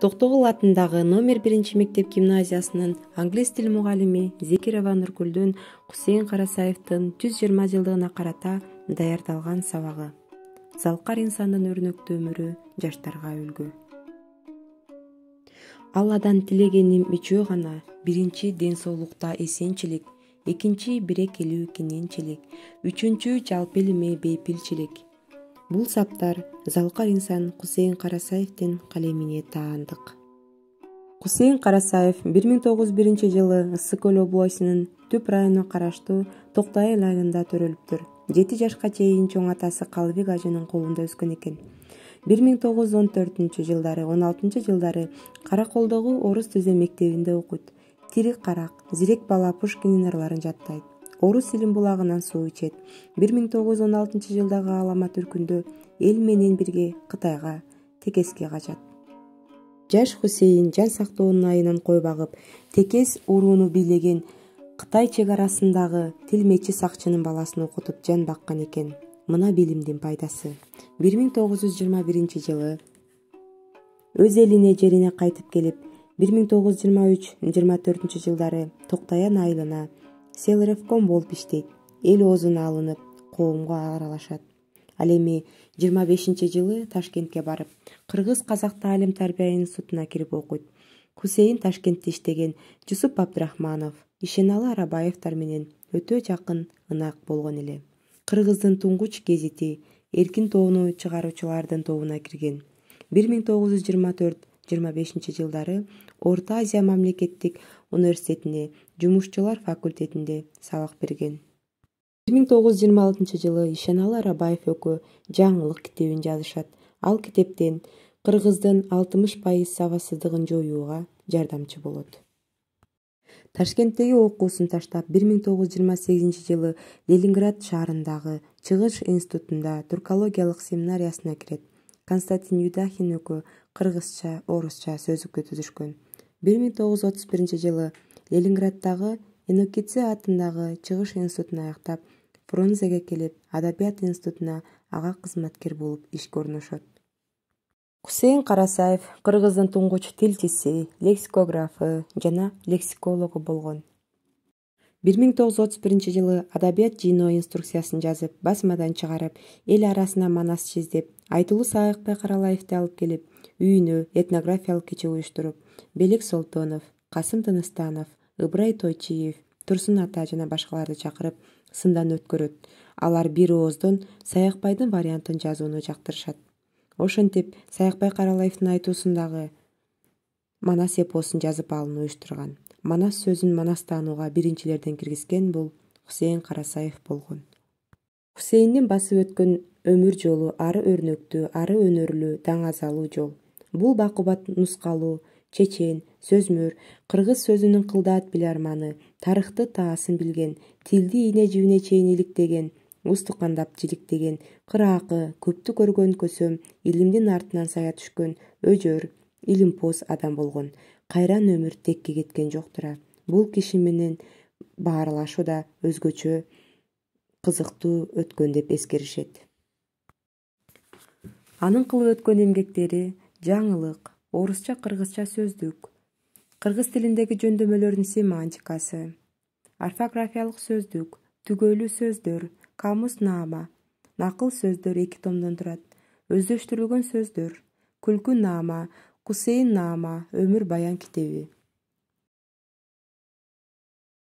Токтогул атындагы номер 1 мектеп гимназиясынын англис тил мугалими Зекирова Нургүлдүн Кусейин Карасаевдин 120 жылдыгына карата даярдалган сабагы. Залкар инсандын өрнөктүү өмүрү жаштарга үлгү. Алладан тилегеним үчөө гана: биринчи ден соолукта эсенчилик, экинчи берекелүү кененчилик, үчүнчү жалпы илимий бейпилчилик. Бул саптар Залкар инсан Кусейин Карасаевдин калемине таандык. Кусейин Карасаев 1901 жылы Ысык көл областынын Түп районуна караштуу Токтай айылында төрөлүптүр. 7 жашка чейин чоң атасы Калыбек ажынын колунда өскөн экен. 1914-16 жылдары Караколдогу орус түзө мектебинде окуйт. Тирик карак, зирек бала Пушкиндин ырларын жаттайт. Орус илим булагынан суу ичет. 1916 жылдагы Аламат үркүндө эл менен бирге Кытайга, Текеске качат. Жаш Хусейин жан сактоонун айынан кой багып, Текес урууну бийлеген Кытай чек арасындагы тилмечи сакчынын баласын окутуп жан баккан экен. Мына билимдин пайдасы. 1921 жылы өз элине жерине кайтып келип, 1923-24 жылдары Токтаян айылына селревком болуп иштейт. Эл оозуна алынып, коомго аралашат. Ал эми 25 жылы Ташкентке барып, Кыргыз-Казак таалим-тарбия институтуна кирип окуйт. Хусейин Ташкентте иштеген Жусуп Абдрахманов, Ишеналы Арабаевдер менен өтө жакын ынак болгон эле. Кыргыздын туңгуч гезити Эркин тоону чыгаруучулардын тобуна кирген. 1924-25 жылдары Орто Азия мамлекеттик университетине жумушчулар факультетинде сабак берген. 1926 жылы Ишеналы Арабаев экөө жаңылык китебин жазышат. Ал китептен Кыргыздын 60% сабатсыздыгын жоюуга жардамчы болот. Ташкенттеги окуусун таштап 1928 жылы Ленинград шаарындагы Чыгыш институтунда туркологиялык семинариясына кирет. Константин Юдахин экөө кыргызча, орусча сөздүккө түзүшкөн. 1931 жылы Ленинграддагы Энокидзе атындагы Чыгыш институтун аяктап, Фрунзеге келип, Адабият институтуна ага кызматкер болуп ишке орношот. Кусейин Карасаев Кыргыздын туңгуч тилчиси, лексикографы жана лексикологу болгон. 1931 жылы адабият жыйноо инструкциясын жазып, басмадан чыгарып, эл арасына манас чиздеп, Айтылуу Саакбай Каралаевди алып келип, үйүнө этнографиялык кече уюштуруп, Белек Солтонов, Касым Тыныстанов, Ыбырай Тойчиев, Турсун Ата жана башкаларды чакырып сындан өткөрөт. Алар бир ооздон Саакбайдын вариантын жазууну жактырышат. Ошентип Саакбай Каралаевдин айтуусундагы Манас эпосун жазып алууну уюштурган. Манас сөзүн манастанууга биринчилерден киргизген бул Кусейин Карасаев болгон. Хусейиндин басып өткөн өмүр жолу ары өрнөктүү, ары өнөрлүү, даңазалуу жол. Бул бакубат нускалуу, чечен, сөзмөр, кыргыз сөзүнүн кылдаат биларманы, тарыхты таасын билген, тилди ийне жибине чейин иликтеген, устукандап жиликтеген, кыраакы, көптү көргөн көсөм, илимдин артынан сая түшкөн, өжөр, илимпоз адам болгон. Кайран өмүр текке кеткен жоктура. Бул киши менен баарлашуу да өзгөчө кызыктуу өткөн деп эскеришет. Анын кылып өткөн эмгектери жаңылык, орусча-кыргызча сөздүк, кыргыз тилиндеги жөндөмөлөрдүн семантикасы, орфографиялык сөздүк, түгөйлүү сөздөр, камус-наама, накыл сөздөр 2 томдон турат, өздөштүрүлгөн сөздөр, күлкү-наама, Кусейин-наама, өмүр баян китеби.